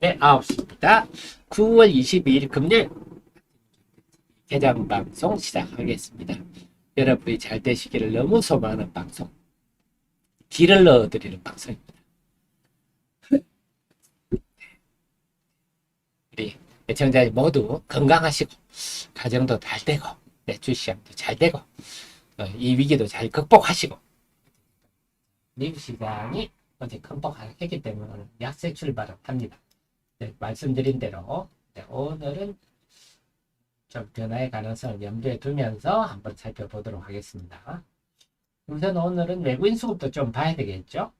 네, 9시입니다. 9월 22일 금요일 개장 방송 시작하겠습니다. 여러분이 잘 되시기를 너무 소망하는 방송, 길을 넣어드리는 방송입니다. 우리 애청자님 모두 건강하시고 가정도 잘 되고 주시장도 잘 되고 이 위기도 잘 극복하시고 미국 시장이 어제 극복했기 때문에 오늘 약세 출발을 합니다. 네, 말씀드린 대로 오늘은 좀 변화의 가능성을 염두에 두면서 한번 살펴보도록 하겠습니다. 우선 오늘은 외국인 수급도 좀 봐야 되겠죠?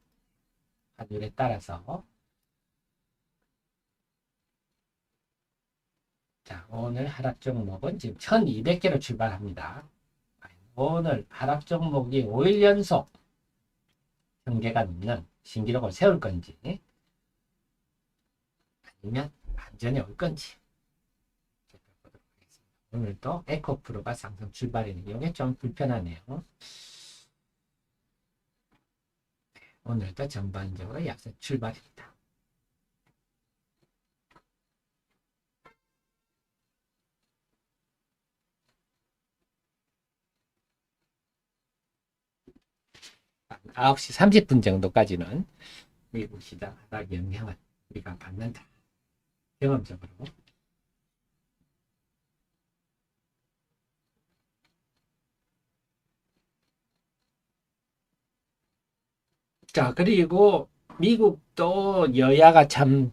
환율에 따라서. 자, 오늘 하락 종목은 지금 1200개로 출발합니다. 오늘 하락 종목이 5일 연속 경계가 넘는 신기록을 세울 건지 아니면 안전히 올 건지 살펴보도록 하겠습니다. 오늘도 에코프로가 상승 출발이니 이게 좀 불편하네요. 오늘도 전반적으로 약세 출발입니다. 한 9시 30분 정도까지는 미국 시장 하락 영향을 우리가 받는다. 경험적으로. 자, 그리고 미국도 여야가 참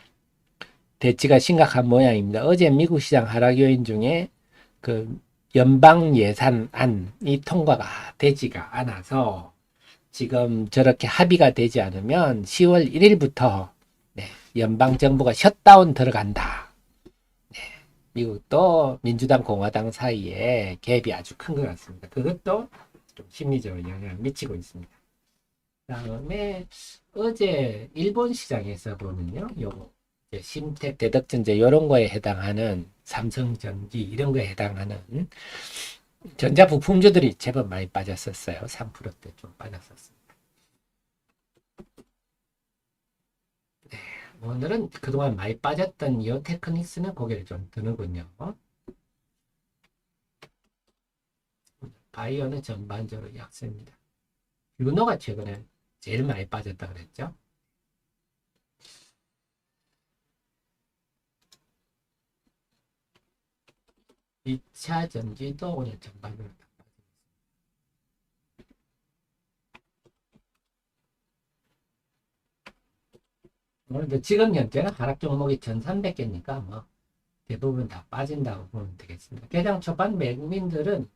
대치가 심각한 모양입니다. 어제 미국 시장 하락 요인 중에 그 연방 예산안이 통과가 되지가 않아서 지금 저렇게 합의가 되지 않으면 10월 1일부터 연방 정부가 셧다운 들어간다. 미국도 민주당 공화당 사이에 갭이 아주 큰 것 같습니다. 그것도 좀 심리적으로 영향을 미치고 있습니다. 그다음에 어제 일본 시장에서 보면요, 요거 심택, 대덕전자 이런 거에 해당하는 삼성전기 이런 거에 해당하는 전자 부품주들이 제법 많이 빠졌었어요. 3%대 좀 빠졌었습니다. 네, 오늘은 그동안 많이 빠졌던 이 테크닉스는 고개를 좀 드는군요. 바이오는 전반적으로 약세입니다. 유노가 최근에 제일 많이 빠졌다 그랬죠. 이 차 전지도 오늘 전반적으로 다 빠졌습니다. 오늘 지금 현재는 하락 종목이 1300개니까 뭐 대부분 다 빠진다고 보면 되겠습니다. 개장 초반 외국인들은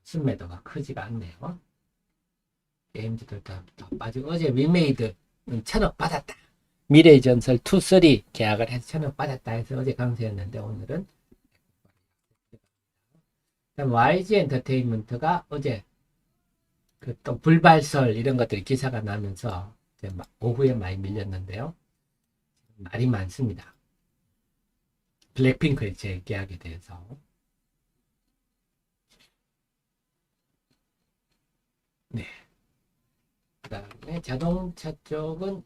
순매도가 크지가 않네요. 게임즈들 다 빠지고 어제 위메이드는 1000억 받았다. 미래전설 2, 3 계약을 해서 1000억 받았다 해서 어제 강세였는데 오늘은 YG 엔터테인먼트가 어제 그 또 불발설 이런 것들이 기사가 나면서 오후에 많이 밀렸는데요. 말이 많습니다. 블랙핑크의 재계약에 대해서. 네. 그 다음에 자동차 쪽은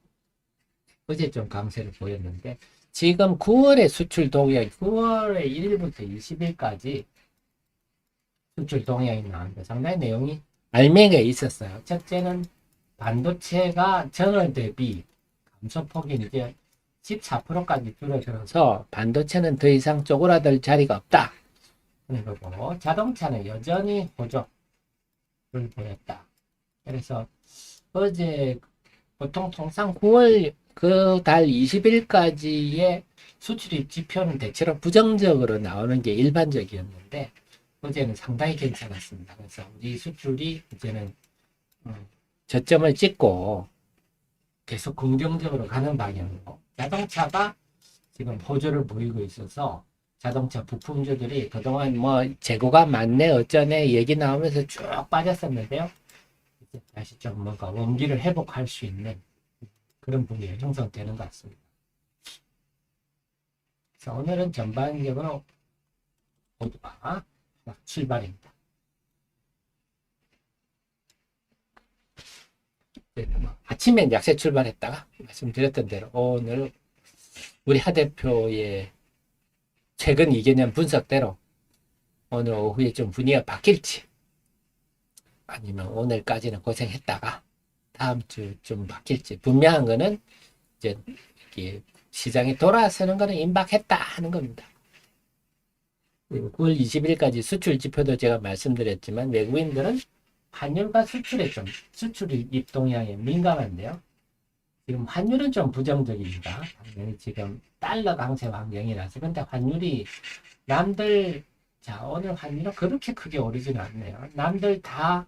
어제 좀 강세를 보였는데 지금 9월의 수출 동향 9월의 1일부터 20일까지 수출 동향이 나왔는데 상당히 내용이 알맹이가 있었어요. 첫째는 반도체가 전월 대비 감소폭이 이제 14%까지 줄어들어서 반도체는 더 이상 쪼그라들 자리가 없다. 그리고 자동차는 여전히 호조를 보였다. 그래서 어제 보통 통상 9월 그 달 20일까지의 수출입 지표는 대체로 부정적으로 나오는 게 일반적이었는데 어제는 상당히 괜찮았습니다. 그래서 우리 수출이 이제는 저점을 찍고 계속 긍정적으로 가는 방향이고 자동차가 지금 호조를 보이고 있어서 자동차 부품주들이 그동안 뭐 재고가 많네 어쩌네 얘기 나오면서 쭉 빠졌었는데요. 이제 다시 좀 뭔가 원기를 회복할 수 있는 그런 분위기가 형성되는 것 같습니다. 그래서 오늘은 전반적으로 모두가 출발입니다. 아침에 약세 출발했다가 말씀드렸던 대로 오늘 우리 하 대표의 최근 이견년 분석대로 오늘 오후에 좀 분위기가 바뀔지 아니면 오늘까지는 고생했다가 다음 주 좀 바뀔지 분명한 거는 이제 이게 시장이 돌아서는 거는 임박했다 하는 겁니다. 9월 20일까지 수출 지표도 제가 말씀드렸지만 외국인들은 환율과 수출에 좀 수출 입동향에 민감한데요. 지금 환율은 좀 부정적입니다. 당연히 지금 달러 강세 환경이라서. 근데 환율이 남들 자 오늘 환율은 그렇게 크게 오르지는 않네요. 남들 다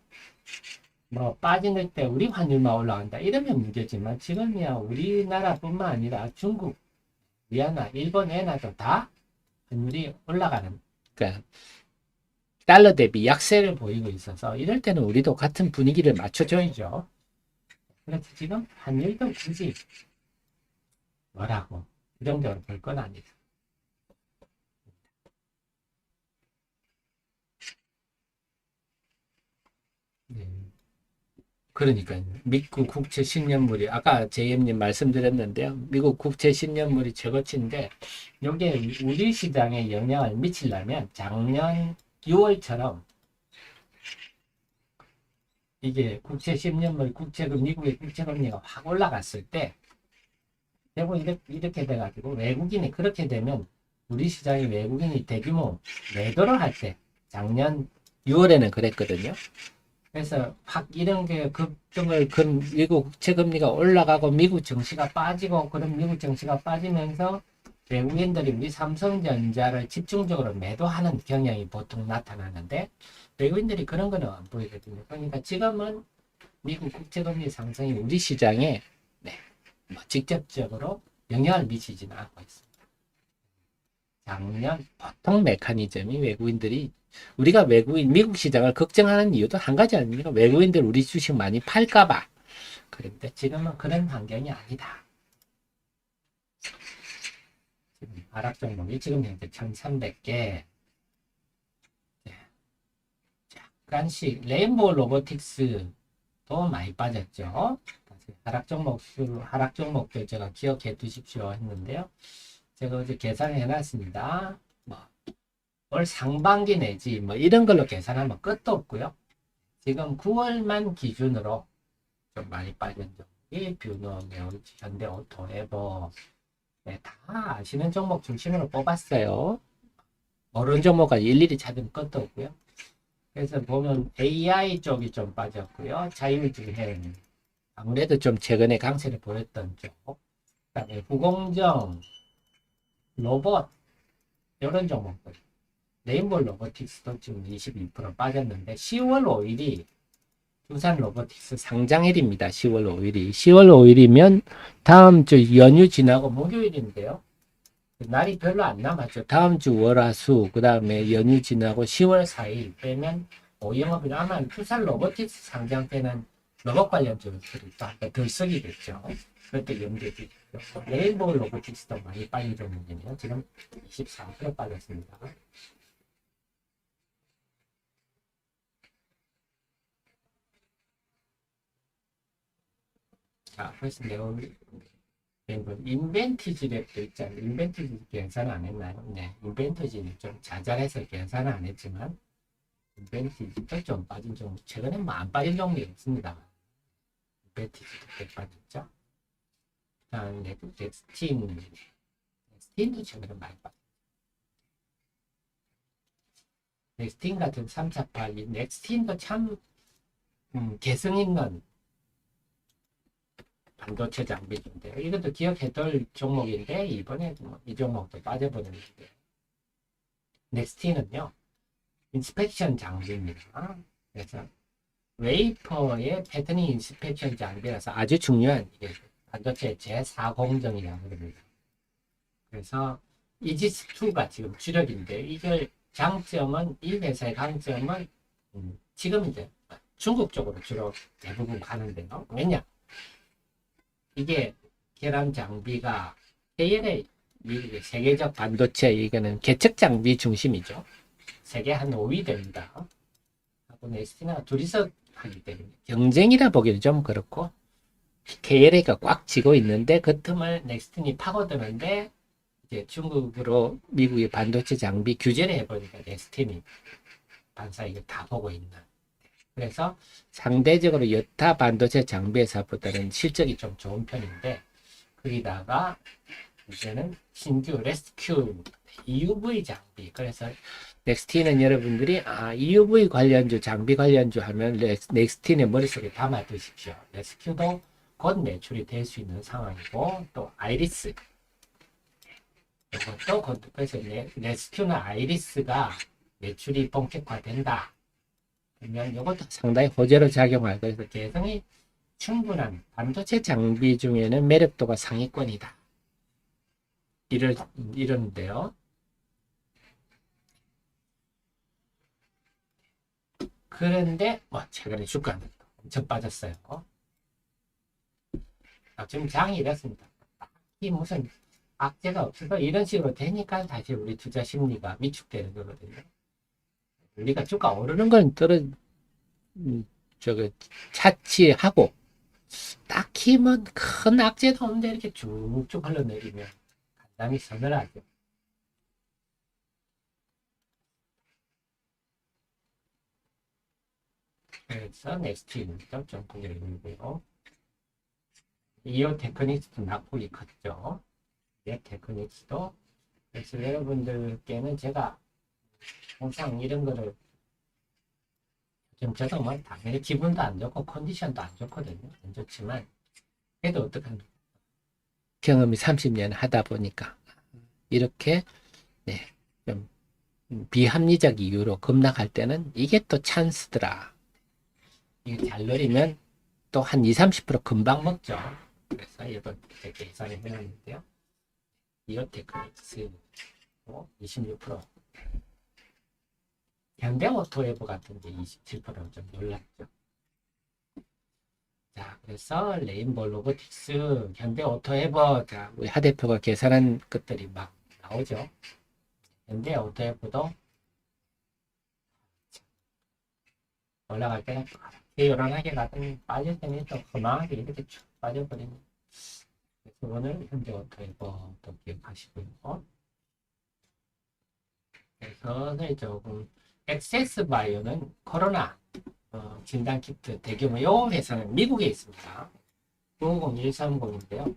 뭐 빠지는 때 우리 환율만 올라간다 이러면 문제지만 지금이야 우리나라뿐만 아니라 중국, 위안화, 일본 엔화도 다 환율이 올라가는 그러니까 달러 대비 약세를 보이고 있어서 이럴 때는 우리도 같은 분위기를 맞춰줘야죠. 그래서 지금 환율도 굳이 뭐라고 부정적으로 볼 건 아니다. 네. 그러니까요. 미국 국채 10년물이 아까 JM님 말씀드렸는데요. 미국 국채 10년물이 최고치인데 이게 우리 시장에 영향을 미치려면 작년 6월처럼 이게 국채 10년물 국채금 미국의 국채금리가 확 올라갔을 때 대부분 이렇게 돼가지고 외국인이 그렇게 되면 우리 시장이 외국인이 대규모 매도를 할 때 작년 6월에는 그랬거든요. 그래서 확 이런 게 급등을 미국 국채금리가 올라가고 미국 증시가 빠지고 그런 미국 증시가 빠지면서 외국인들이 우리 삼성전자를 집중적으로 매도하는 경향이 보통 나타나는데 외국인들이 그런 거는 안 보이거든요. 그러니까 지금은 미국 국채금리 상승이 우리 시장에 네, 뭐 직접적으로 영향을 미치지는 않고 있습니다. 작년 보통 메커니즘이 외국인들이 우리가 외국인 미국 시장을 걱정하는 이유도 한 가지 아닙니까? 외국인들 우리 주식 많이 팔까봐. 그런데 지금은 그런 환경이 아니다. 지금 하락 종목이 지금 현재 1,300개. 약간씩 레인보우 로보틱스도 많이 빠졌죠. 하락 종목들 제가 기억해 두십시오 했는데요. 제가 어제 계산해 놨습니다. 올 상반기 내지 뭐 이런 걸로 계산하면 끝도 없고요. 지금 9월만 기준으로 좀 많이 빠진 종목이 뷰노, 메오리지, 현대오토, 에버 네, 다 아시는 종목 중심으로 뽑았어요. 모르는 종목은 일일이 찾으면 끝도 없고요. 그래서 보면 AI 쪽이 좀 빠졌고요. 자율주행 아무래도 좀 최근에 강세를 보였던 쪽 그다음에 후공정, 로봇 이런 종목들 레인보우 로보틱스도 지금 22% 빠졌는데 10월 5일이 두산 로보틱스 상장일입니다. 10월 5일이. 10월 5일이면 다음 주 연휴 지나고 목요일인데요. 날이 별로 안 남았죠. 다음 주 월화수 그 다음에 연휴 지나고 10월 4일 빼면 오영업이 아마 두산 로보틱스 상장 때는 로봇 관련 주들이 또 들썩이겠죠. 그때 염두에 두십시오. 레인보우 로보틱스도 많이 빠진 종목이네요. 지금 24% 빠졌습니다. 자, 그래서 내가 인벤티지 랩도 있잖아요. 인벤티지 계산 안 했나요? 네, 인벤티지는 좀 자잘해서 계산 안 했지만 인벤티지도 좀 빠진 종목, 최근에 뭐 안 빠진 종목이 없습니다. 인벤티지도 꽤 빠졌죠. 다음 넥스틴도 최근에 많이 빠졌죠. 넥스틴 같은 348, 넥스틴도 참 개성 있는 반도체 장비인데 이것도 기억해둘 종목인데 이번에 이 종목도 빠져버렸는데 넥스틴은요 인스펙션 장비입니다. 그래서 웨이퍼의 패터닝 인스펙션 장비라서 아주 중요한 이게 반도체 제4공정이라고 합니다. 그래서 이지스2가 지금 주력인데 이걸 장점은 이 회사의 강점은 지금 이제 중국 쪽으로 주로 대부분 가는데요. 왜냐? 이게 계란 장비가 KLA 세계적 반도체 이거는 개척 장비 중심이죠. 세계 한 5위 됩니다. 하고 넥스티나 둘이서 하기 때문에 경쟁이라 보기는 좀 그렇고 KLA가 꽉 쥐고 있는데 그 틈을 넥스틴이 파고드는데 이제 중국으로 미국이 반도체 장비 규제를 해보니까 넥스틴이 반사 이거 다 보고 있는. 그래서 상대적으로 여타 반도체 장비 회사보다는 실적이 좀 좋은 편인데, 거기다가 이제는 신규 레스큐 EUV 장비. 그래서 넥스틴은 여러분들이 EUV 관련주, 장비 관련주 하면 넥스틴의 머릿속에 담아 두십시오. 레스큐도 곧 매출이 될 수 있는 상황이고, 또 아이리스 이것도 곧, 그래서 레스큐나 아이리스가 매출이 본격화된다 그러면 이것도 상당히 호재로 작용할. 그래서 개성이 충분한 반도체 장비 중에는 매력도가 상위권이다. 이러는데요. 그런데 최근에 주가는 엄청 빠졌어요. 지금 장이 이렇습니다. 이 무슨 악재가 없어서 이런 식으로 되니까 다시 우리 투자 심리가 위축되는 거거든요. 우리가 주가 오르는 건 차치하고 딱히 뭐 큰 악재도 없는데 이렇게 쭉쭉 흘러내리면 간담이 서늘하죠. 그래서 넥스트입니다. 좀 고개를 들고요. 이오 테크닉스도 낙폭이 컸죠. 테크닉스도. 그래서 여러분들께는 제가 항상 이런 거를 좀 저도 뭐 당연히 기분도 안 좋고 컨디션도 안 좋거든요. 안 좋지만 그래도 어떡합니까? 경험이 30년 하다 보니까 이렇게 좀 비합리적 이유로 급락할 때는 이게 또 찬스더라. 이게 잘 노리면 또 한 20-30% 금방 먹죠. 그래서 이번 계산을 해놨는데요. 이오테크닉스 26%, 현대오토웨브 같은 게 27%좀 놀랐죠. 자, 그래서 레인보우 로보틱스, 현대오토웨브, 자, 우리 하 대표가 계산한 것들이 막 나오죠. 현대오토웨브도 올라갈 때는 요란하게 가더니 빠질 때는 또 허망하게 이렇게 쭉 빠져버리는. 그래서 오늘 현대오토웨브도 기억하시고요. 그래서 조금 엑세스 바이오는 코로나 진단키트 대규모 요 회사는 미국에 있습니다. 90130인데요.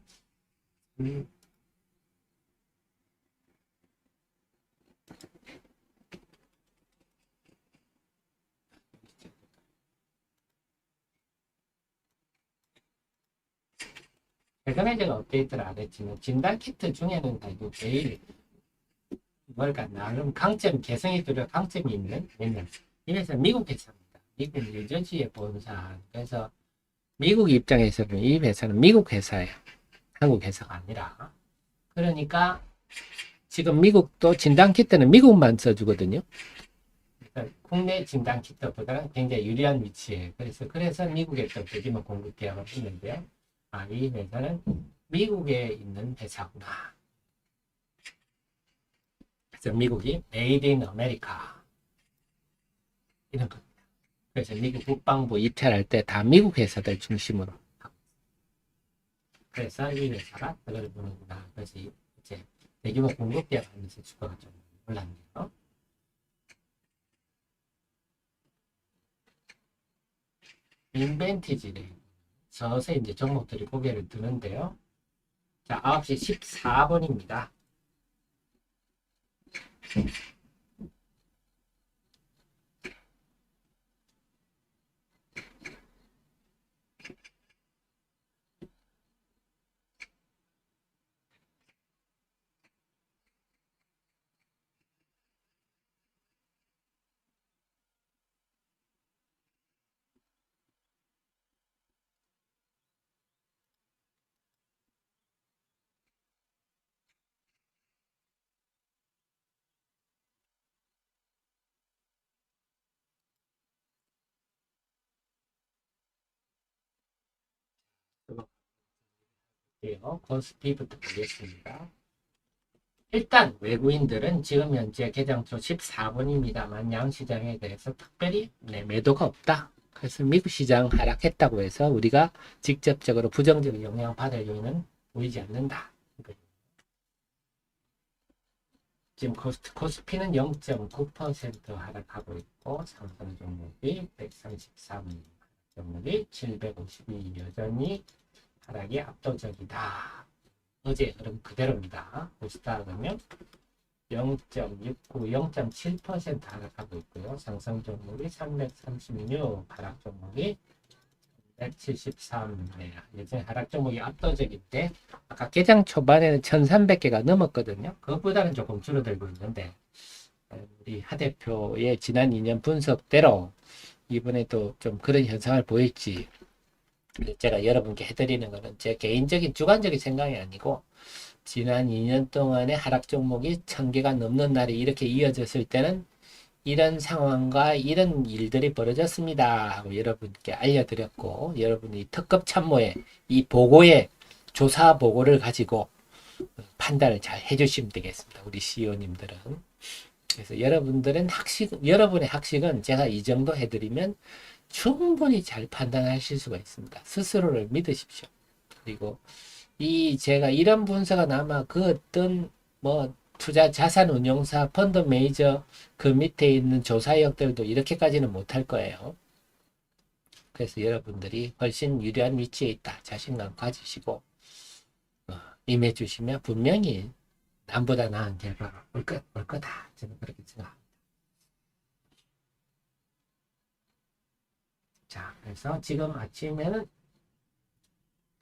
최근에 제가 업데이트를 안 했지만 진단키트 중에는 다 제일 뭘까 나름 강점, 개성이 뚜렷 강점이 있는 이 회사 미국 회사입니다. 미국 뉴저지에 본사. 그래서 미국 입장에서는 이 회사는 미국 회사예요. 한국 회사가 아니라. 그러니까 지금 미국도 진단키트는 미국만 써주거든요. 그러니까 국내 진단키트보다는 굉장히 유리한 위치에. 그래서 미국에 또 대규모 공급 계약을 했는데요. 이 회사는 미국에 있는 회사구나. 그래서 미국이 Made in America 이런 겁니다. 그래서 미국 국방부 입찰할 때 다 미국 회사들 중심으로 하고. 그래서 이 회사가 그걸 보는구나. 그래서 이제 대규모 공급 계약하면서 주가가 좀 올랐네요. 인벤티지를 서서히 이제 종목들이 고개를 드는데요. 자, 9시 14분입니다. 코스피부터 보겠습니다. 일단 외국인들은 지금 현재 개장초 14분입니다만 양시장에 대해서 특별히 매도가 없다. 그래서 미국 시장 하락했다고 해서 우리가 직접적으로 부정적인 영향을 받을 요인은 보이지 않는다. 지금 코스피는 0.9% 하락하고 있고 상승 종목이 133 종목이 752 여전히 하락이 압도적이다. 어제 흐름 그대로입니다. 코스닥은 0.69, 0.7% 하락하고 있고요. 상승 종목이 336, 하락 종목이 173. 네, 예전에 하락 종목이 압도적인데 아까 개장 초반에는 1300개가 넘었거든요. 그것보다는 조금 줄어들고 있는데 우리 하 대표의 지난 2년 분석대로 이번에도 좀 그런 현상을 보일지 제가 여러분께 해드리는 것은 제 개인적인 주관적인 생각이 아니고 지난 2년 동안의 하락 종목이 1000개가 넘는 날이 이렇게 이어졌을 때는 이런 상황과 이런 일들이 벌어졌습니다 하고 여러분께 알려드렸고 여러분이 특급 참모의 이 보고의 조사 보고를 가지고 판단을 잘 해주시면 되겠습니다. 우리 CEO님들은. 그래서 여러분의 학식은 제가 이 정도 해드리면 충분히 잘 판단하실 수가 있습니다. 스스로를 믿으십시오. 그리고 제가 이런 분석은 아마 그 어떤 투자 자산 운용사 펀드 매니저 그 밑에 있는 조사역들도 이렇게까지는 못할 거예요. 그래서 여러분들이 훨씬 유리한 위치에 있다. 자신감 가지시고 임해 주시면 분명히 남보다 나은 결과가 올 거다. 저는 그렇게 생각합니다. 자, 그래서 지금 아침에는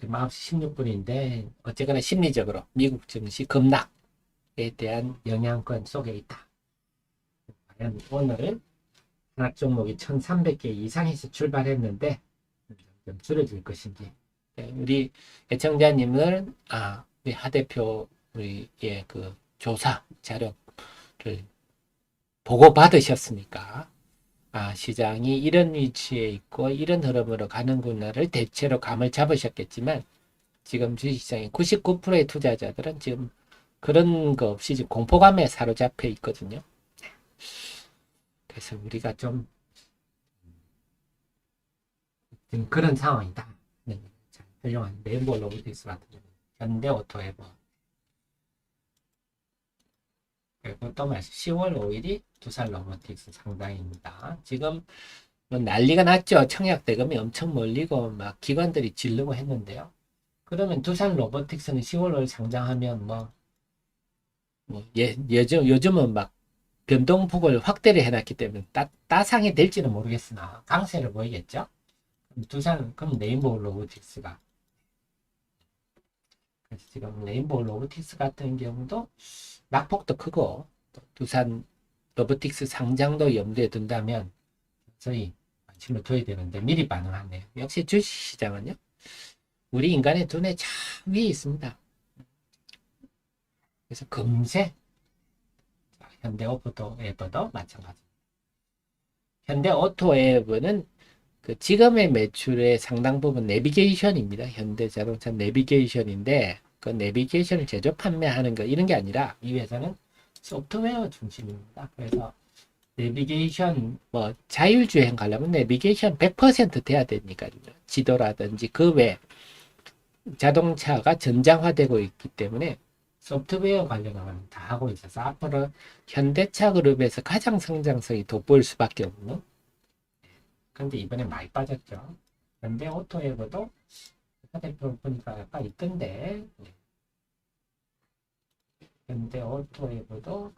9시 16분인데 어쨌거나 심리적으로 미국 증시 급락에 대한 영향권 속에 있다. 과연 오늘은 하락 종목이 1300개 이상에서 출발했는데 좀 줄어들 것인지 우리 애청자님들 우리 하 대표 우리의 그 조사 자료를 보고 받으셨으니까 시장이 이런 위치에 있고 이런 흐름으로 가는구나를 대체로 감을 잡으셨겠지만 지금 주식시장의 99%의 투자자들은 지금 그런 거 없이 지금 공포감에 사로잡혀 있거든요. 그래서 우리가 좀 그런 상황이다. 훌륭한 레인보우 로보틱스 같은 경우 현대오토에버 그리고 또 말씀 10월 5일이 두산 로보틱스 상장입니다. 지금 난리가 났죠. 청약 대금이 엄청 몰리고 막 기관들이 지르고 했는데요. 그러면 두산 로보틱스는 10월 5일 상장하면 요즘은 막 변동폭을 확대를 해놨기 때문에 따상이 될지는 모르겠으나 강세를 보이겠죠. 그럼 레인보우 로보틱스가 그래서 지금 레인보우 로보틱스 같은 경우도 낙폭도 크고 두산 로보틱스 상장도 염두에 둔다면 저희 관심을 둬야 되는데 미리 반응하네요. 역시 주식시장은요. 우리 인간의 눈에 참 위에 있습니다. 그래서 금세 현대오토에버도 마찬가지입니다. 현대오토에버는 그 지금의 매출의 상당 부분 내비게이션입니다. 현대자동차 내비게이션인데 그 내비게이션을 제조 판매하는 거 이런 게 아니라 이 회사는 소프트웨어 중심입니다. 그래서 내비게이션 자율주행 가려면 내비게이션 100% 돼야 되니까요. 지도라든지 그 외 자동차가 전장화되고 있기 때문에 소프트웨어 관련을 다 하고 있어서 앞으로 현대차 그룹에서 가장 성장성이 돋보일 수밖에 없는. 근데 이번에 많이 빠졌죠. 현대오토에버도 대표 보니까 약간 있던데. 현대오토에버도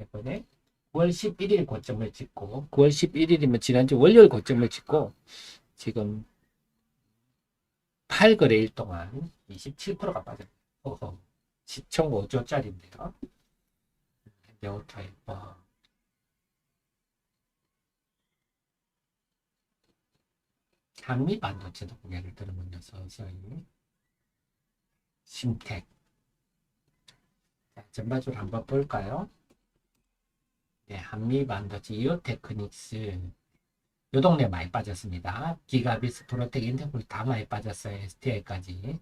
이번에 9월 11일 고점을 찍고 9월 11일이면 지난주 월요일 고점을 찍고 지금 8거래일 동안 27%가 빠졌어요. 시총 5조짜리인데요. 현대오토에버 한미 반도체도 고개를 들으면요. 서서히 심텍 전반적으로 한번 볼까요? 네, 한미 반도체 이오테크닉스 요 동네 많이 빠졌습니다. 기가비스, 프로텍, 인터폴 다 많이 빠졌어요. STI까지.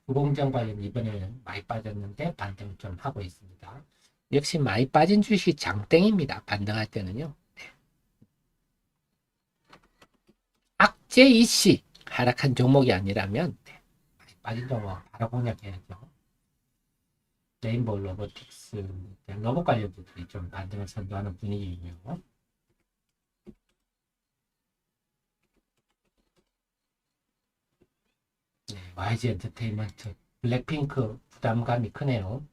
구공정 관련 이번에 많이 빠졌는데 반등 좀 하고 있습니다. 역시 많이 빠진 주식이 장땡입니다. 반등할 때는요. 네. 악재 이씨 하락한 종목이 아니라면 많이 빠진 종목 바로 공략해야죠. 레인보우 로보틱스 로봇 관련주들이 좀 반등을 선도하는 분위기이고요. 네, YG 엔터테인먼트 블랙핑크 부담감이 크네요.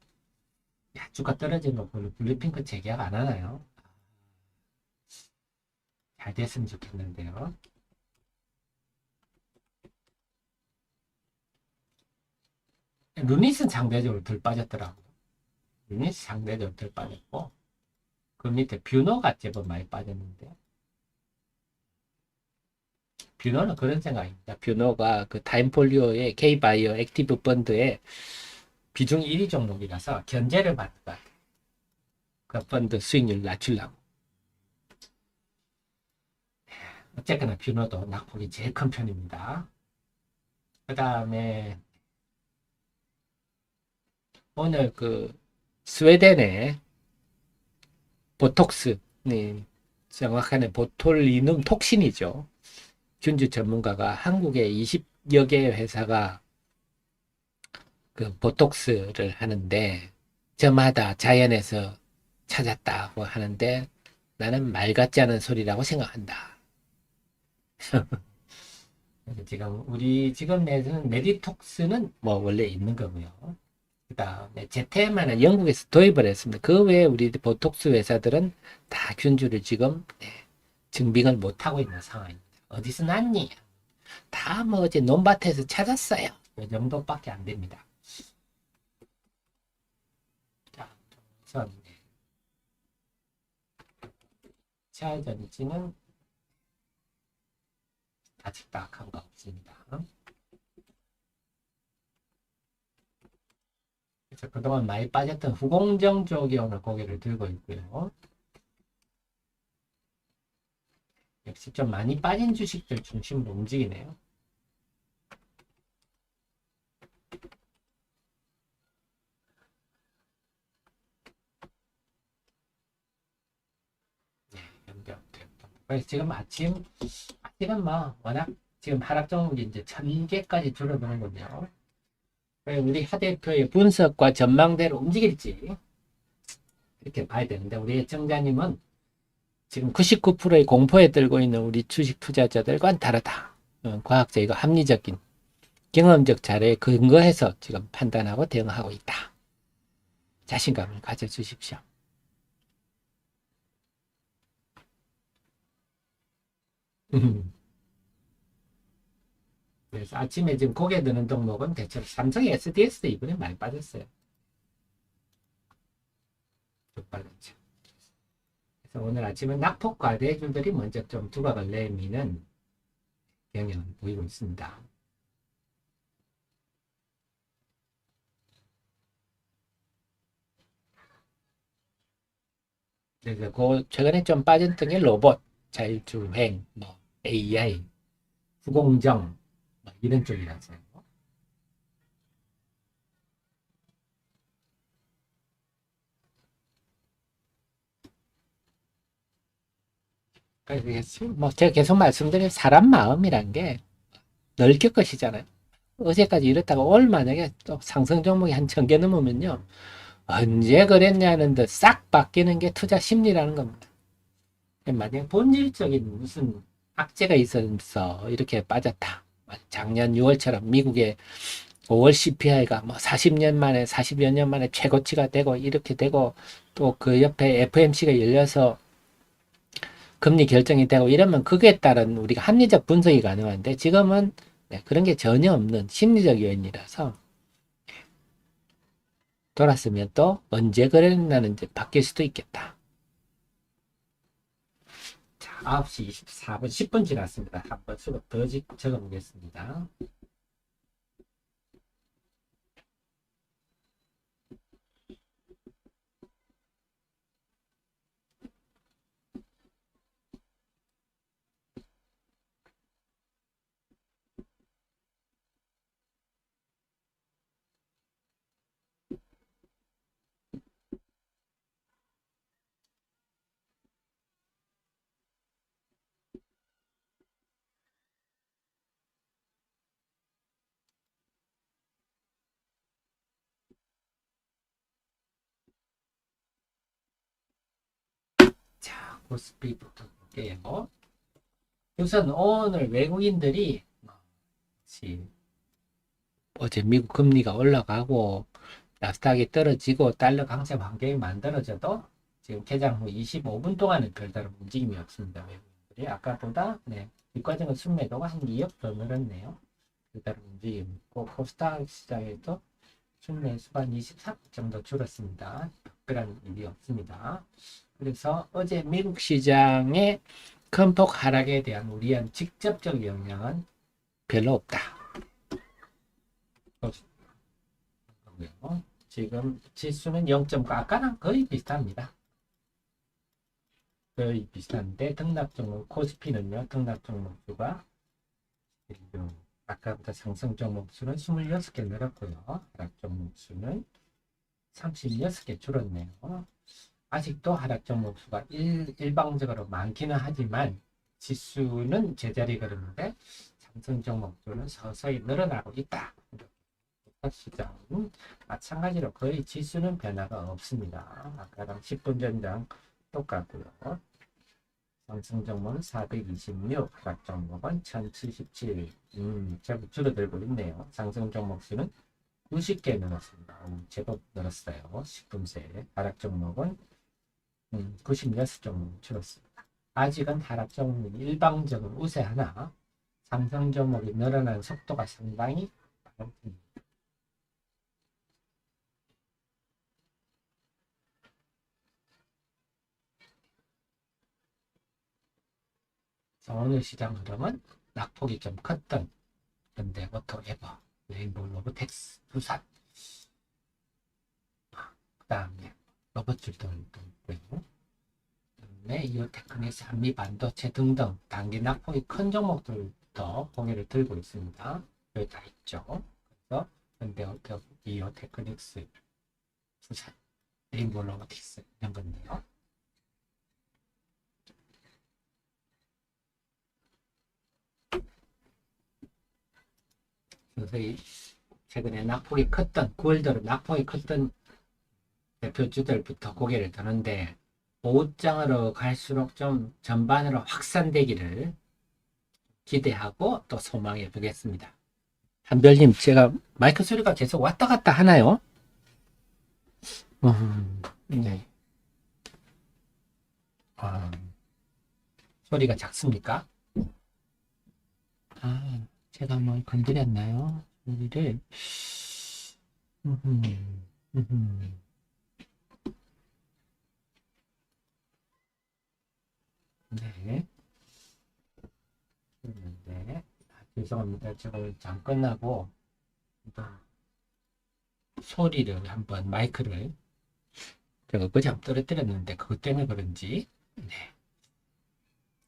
야, 주가 떨어진 거 별로 블랙핑크 재계약 안 하나요? 잘 됐으면 좋겠는데요. 루닛은 상대적으로 덜 빠졌더라고요. 루닛 상대적으로 덜 빠졌고 그 밑에 뷰노가 제법 많이 빠졌는데 뷰노는 그런 생각입니다. 뷰노가 그 타임폴리오의 K바이오 액티브 펀드의 비중 1위 종목이라서 견제를 받는 것 같아요. 그 펀드 수익률 낮추려고. 어쨌거나 뷰노도 낙폭이 제일 큰 편입니다. 그 다음에 오늘 그 스웨덴의 보톡스, 네, 정확하게 보톨리눔 톡신이죠. 균주 전문가가 한국에 20여 개 회사가 그 보톡스를 하는데 저마다 자연에서 찾았다고 하는데 나는 말 같지 않은 소리라고 생각한다. 지금 우리 지금 내는 메디톡스는 뭐 원래 있는 거고요. 그 다음에 제테마는 영국에서 도입을 했습니다. 그 외에 우리 보톡스 회사들은 다 균주를 지금 증빙을 못하고 있는 상황입니다. 어디서 났니? 다 뭐 어제 논밭에서 찾았어요. 이 정도밖에 안 됩니다. 자, 우선 차전지는 아직 딱한 거 없습니다. 그래서 그동안 많이 빠졌던 후공정 쪽이 오늘 고개를 들고 있고요. 역시 좀 많이 빠진 주식들 중심으로 움직이네요. 네, 연결됐다. 그래서 지금 아직은 뭐 워낙 지금 하락 종목이 이제 1000개까지 줄어드는군요. 우리 하 대표의 분석과 전망대로 움직일지 이렇게 봐야 되는데 우리 애청자님은 지금 99%의 공포에 떨고 있는 우리 주식 투자자들과는 다르다. 과학적이고 합리적인 경험적 자료에 근거해서 지금 판단하고 대응하고 있다. 자신감을 가져주십시오. 그래서 아침에 지금 고개 드는 종목은 대체로 삼성 SDS도 이번에 많이 빠졌어요. 좀 빠졌죠. 그래서 오늘 아침은 낙폭 과대주들이 먼저 좀 두각을 내미는 경향을 보이고 있습니다. 그래서 그 최근에 좀 빠졌던 게 로봇, 자율주행, 뭐 AI, 후공정 뭐 이런 쪽이라서요. 그래서 뭐 제가 계속 말씀드린 사람 마음이란 게 넓게 것이잖아요. 어제까지 이렇다가 오늘 만약에 또 상승 종목이 한 1000개 넘으면요. 언제 그랬냐는 듯 싹 바뀌는 게 투자 심리라는 겁니다. 만약에 본질적인 무슨 악재가 있어서 이렇게 빠졌다. 작년 6월처럼 미국의 5월 CPI가 뭐 40년 만에 40여 년 만에 최고치가 되고 이렇게 되고 또 그 옆에 FMC가 열려서 금리 결정이 되고 이러면 그에 따른 우리가 합리적 분석이 가능한데 지금은 그런 게 전혀 없는 심리적 요인이라서 돌았으면 또 언제 그랬나는 바뀔 수도 있겠다. 자, 9시 24분 10분 지났습니다. 한번 수업 더 적어보겠습니다. 코스피부터 볼게요. 우선 오늘 외국인들이 어제 미국 금리가 올라가고 나스닥이 떨어지고 달러 강세 환경이 만들어져도 지금 개장 후 25분 동안은 별다른 움직임이 없습니다. 외국인들이 아까보다 뒷과정은 순매도가 한 2억 더 늘었네요. 별다른 움직임 있고 코스닥 시장에도 순매수가 한 24% 정도 줄었습니다. 특별한 일이 없습니다. 그래서 어제 미국 시장의 큰 폭 하락에 대한 우리한 직접적 영향은 별로 없다. 지금 지수는 0.9, 아까랑 거의 비슷합니다. 거의 비슷한데 등락 종목 코스피는요, 등락 종목 수가 아까보다 상승 종목 수는 26개 늘었고요. 하락 종목 수는 36개 줄었네요. 아직도 하락 종목 수가 일방적으로 많기는 하지만 지수는 제자리 걸음인데 상승 종목 수는 서서히 늘어나고 있다. 시장은 마찬가지로 거의 지수는 변화가 없습니다. 아까랑 10분 전장 똑같고요. 상승 종목은 426, 하락 종목은 1077. 제법 줄어들고 있네요. 상승 종목 수는 90개 늘었습니다. 제법 늘었어요. 10분 새. 하락 종목은 96종목 줄었습니다. 아직은 하락 종목이 일방적으로 우세하나 상승 종목이 늘어나는 속도가 상당히 빠릅니다. 오늘 시장 흐름은 낙폭이 좀 컸던 현대모터, 에버, 레인보우 로보텍스, 두산, 그 다음에 로봇줄들도 있고요. 그다음에 이오테크닉스, 한미반도체 등등 단기 낙폭이 큰 종목들부터 고개를 들고 있습니다. 여기 다 있죠. 그래서 현대모터, 이오테크닉스, 두산, 레인보우 로보틱스 이런 건데요. 서서히 최근에 낙폭이 컸던 9월 들어 낙폭이 컸던 대표주들부터 고개를 드는데 보호장으로 갈수록 좀 전반으로 확산되기를 기대하고 또 소망해 보겠습니다. 한별님, 제가 마이크 소리가 계속 왔다 갔다 하나요? 네. 소리가 작습니까? 제가 뭐 건드렸나요? 소리를. 네. 네. 죄송합니다. 지금 장 끝나고 소리를 한번 마이크를 제가 그저 한번 떨어뜨렸는데 그것 때문에 그런지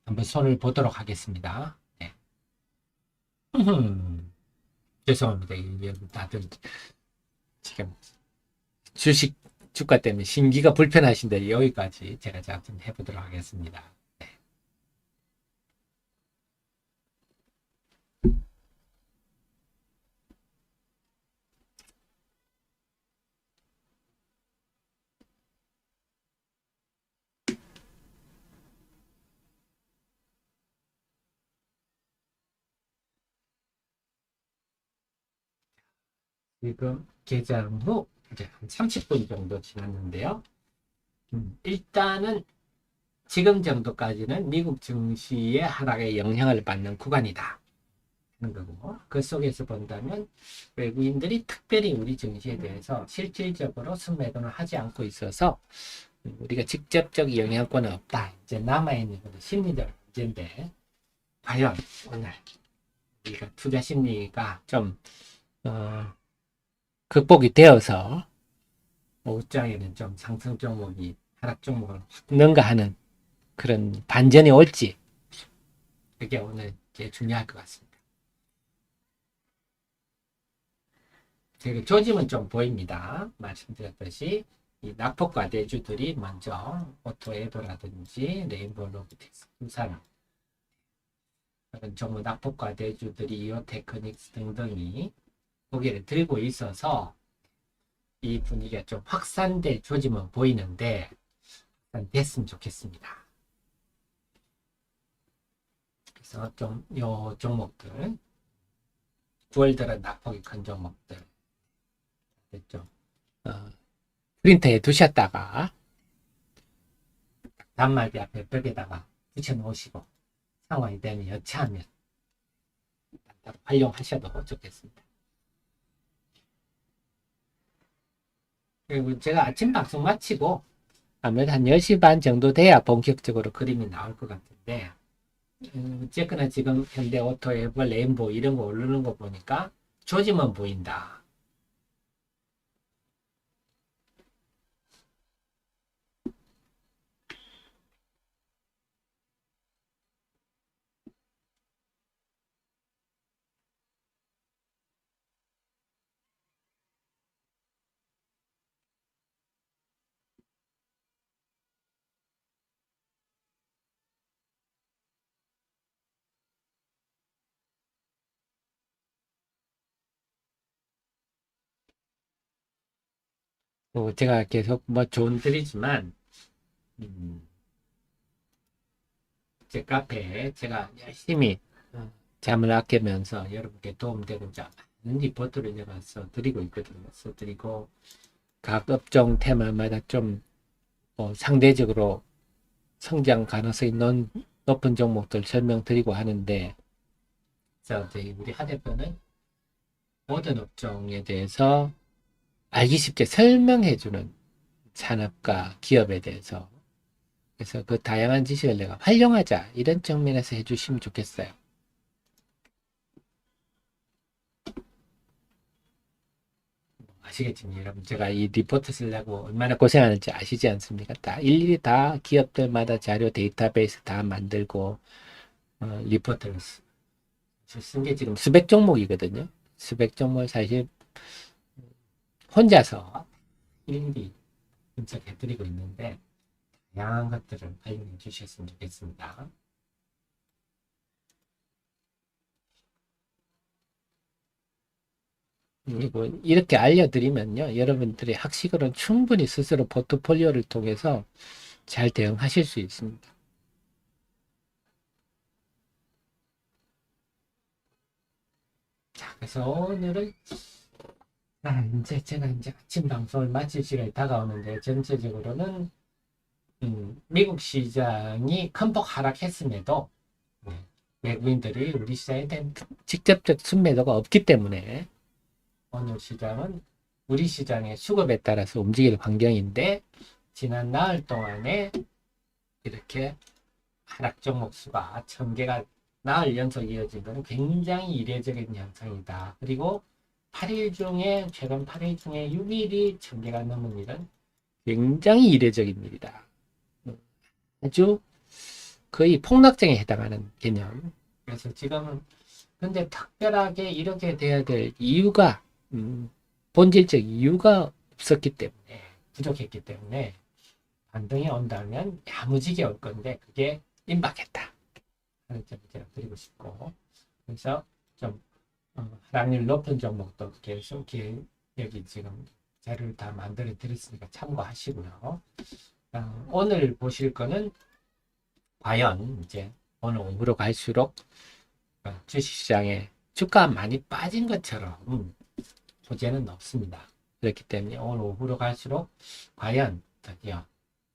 한번 손을 보도록 하겠습니다. 네. 죄송합니다. 이게 다들 지금 주가 때문에 심기가 불편하신데 여기까지 제가 좀 해보도록 하겠습니다. 네. 지금 개장 후 이제 한 30분 정도 지났는데요. 일단은 지금 정도까지는 미국 증시의 하락에 영향을 받는 구간이다 하는 거고, 그 속에서 본다면 외국인들이 특별히 우리 증시에 대해서 실질적으로 순매도는 하지 않고 있어서 우리가 직접적 영향권은 없다. 이제 남아있는 심리적 문제인데 과연 오늘 우리가 투자 심리가 좀 극복이 되어서 오후장에는 좀 상승 종목이 하락 종목을 능가하는 그런 반전이 올지, 그게 오늘 제일 중요할 것 같습니다. 제가 조짐은 좀 보입니다. 말씀드렸듯이 이 낙폭과 대주들이 먼저 오토에버라든지 레인보우 로보틱스, 두산 전부 낙폭과 대주들이 이오테크닉스 등등이 고개를 들고 있어서 이 분위기가 좀 확산될 조짐은 보이는데 됐으면 좋겠습니다. 그래서 좀 요 종목들 9월 들어 낙폭이 큰 종목들 됐죠. 프린터에 두셨다가 단말기 앞에 벽에다가 붙여놓으시고 상황이 되면 여차하면 활용하셔도 좋겠습니다. 그리고 제가 아침 방송 마치고 아무래도 한 10시 반 정도 돼야 본격적으로 그림이 나올 것 같은데 어쨌거나 지금 현대오토, 애벌, 레인보우 이런 거 오르는 거 보니까 조짐은 보인다. 제가 계속 뭐 조언드리지만 제 카페에 제가 열심히 잠을 아끼면서 여러분께 도움되고자 많은 리포트를 제가 써드리고 있거든요. 써드리고 각 업종 테마마다 좀 상대적으로 성장 가능성이 높은 종목들 설명드리고 하는데 우리 하 대표는 모든 업종에 대해서 알기 쉽게 설명해주는 산업과 기업에 대해서 그래서 그 다양한 지식을 내가 활용하자 이런 측면에서 해주시면 좋겠어요. 아시겠지만 여러분 제가 이 리포트 쓰려고 얼마나 고생하는지 아시지 않습니까? 다 일일이 다 기업들마다 자료 데이터베이스 다 만들고 리포트를 쓴 게 지금 수백 종목이거든요. 수백 종목을 사실 혼자서 일일이 분석해드리고 있는데 다양한 것들을 활용해 주셨으면 좋겠습니다. 그리고 이렇게 알려드리면요. 여러분들이 학식으로는 충분히 스스로 포트폴리오를 통해서 잘 대응하실 수 있습니다. 자, 그래서 오늘은 이제 제가 아침 방송을 마칠 시간이 다가오는데 전체적으로는 미국 시장이 큰 폭 하락했음에도 외국인들이 우리 시장에 대한 직접적 순매도가 없기 때문에 오늘 시장은 우리 시장의 수급에 따라서 움직일 환경인데 지난 나흘 동안에 이렇게 하락 종목 수가 1000개가 나흘 연속 이어진 것은 굉장히 이례적인 현상이다. 그리고 8일 중에 최근 8일 중에 6일이 1000개가 넘은 일은 굉장히 이례적인 일이다. 아주 거의 폭락장에 해당하는 개념. 그래서 지금은 근데 특별하게 이렇게 돼야 될 이유가 본질적 이유가 없었기 때문에 부족했기 때문에 반등이 온다면 야무지게 올 건데 그게 임박했다 하는 점을 제가 드리고 싶고 그래서 좀 하락률 높은 종목도 계속 여기 지금 자료를 다 만들어 드렸으니까 참고하시고요. 오늘 보실 거는 과연 이제 오늘 오후로 갈수록 주식시장에 주가 많이 빠진 것처럼 호재는 없습니다. 그렇기 때문에 오늘 오후로 갈수록 과연 드디어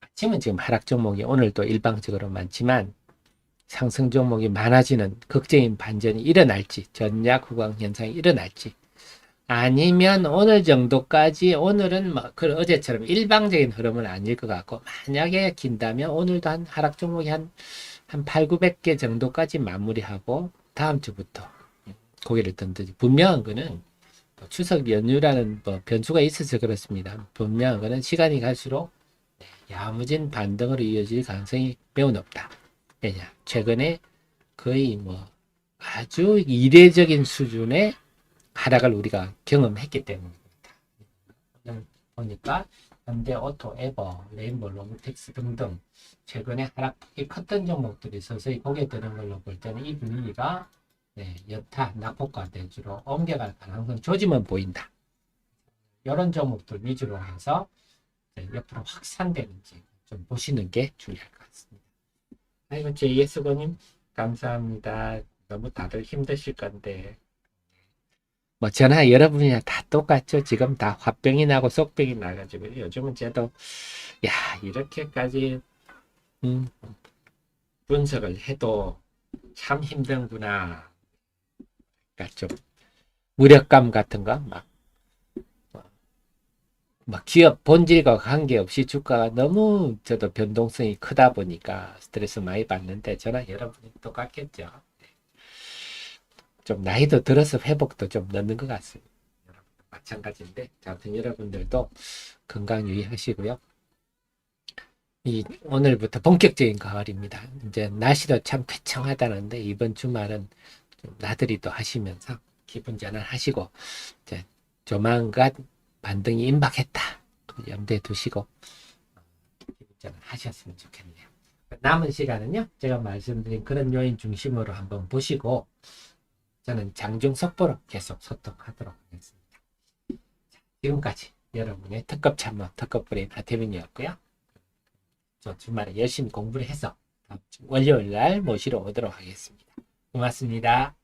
아침은 지금 하락 종목이 오늘도 일방적으로 많지만 상승 종목이 많아지는 극적인 반전이 일어날지 전략 후광 현상이 일어날지 아니면 오늘 정도까지 오늘은 뭐 어제처럼 일방적인 흐름은 아닐 것 같고 만약에 긴다면 오늘도 한 하락 종목이 한 8, 900개 정도까지 마무리하고 다음 주부터 고개를 던지지 분명한 거는 추석 연휴라는 변수가 있어서 그렇습니다. 분명한 거는 시간이 갈수록 야무진 반등으로 이어질 가능성이 매우 높다. 왜냐? 최근에 거의 아주 이례적인 수준의 하락을 우리가 경험했기 때문입니다. 보니까 현대오토, 에버, 레인보우, 로보텍스 등등 최근에 하락폭이 컸던 종목들이 서서히 고개 드는 걸로 볼 때는 이 분위기가 여타 낙폭과 대주로 옮겨갈 가능성 조짐은 보인다. 이런 종목들 위주로 해서 옆으로 확산되는지 좀 보시는 게 중요할 것 같습니다. 아이고 JS고님 감사합니다. 너무 다들 힘드실 건데. 뭐 저나 여러분이나 다 똑같죠. 지금 다 화병이 나고 속병이 나가지고 요즘은 저도 야 이렇게까지 음, 분석을 해도 참 힘든구나. 그러니까 좀 무력감 같은 거 막 기업 본질과 관계없이 주가가 너무 저도 변동성이 크다 보니까 스트레스 많이 받는데 저나 여러분이 똑같겠죠. 좀 나이도 들어서 회복도 좀 늦는 것 같습니다. 여러분도 마찬가지인데 아무튼 여러분들도 건강 유의하시고요. 오늘부터 본격적인 가을입니다. 이제 날씨도 참 쾌청하다는데 이번 주말은 좀 나들이도 하시면서 기분 전환하시고 이제 조만간 반등이 임박했다. 염두에 두시고 기분 전환하셨으면 좋겠네요. 남은 시간은요. 제가 말씀드린 그런 요인 중심으로 한번 보시고 저는 장중 속보로 계속 소통하도록 하겠습니다. 지금까지 여러분의 특급 참모 특급 브레인 하태민이었고요. 저 주말에 열심히 공부를 해서 월요일 날 모시러 오도록 하겠습니다. 고맙습니다.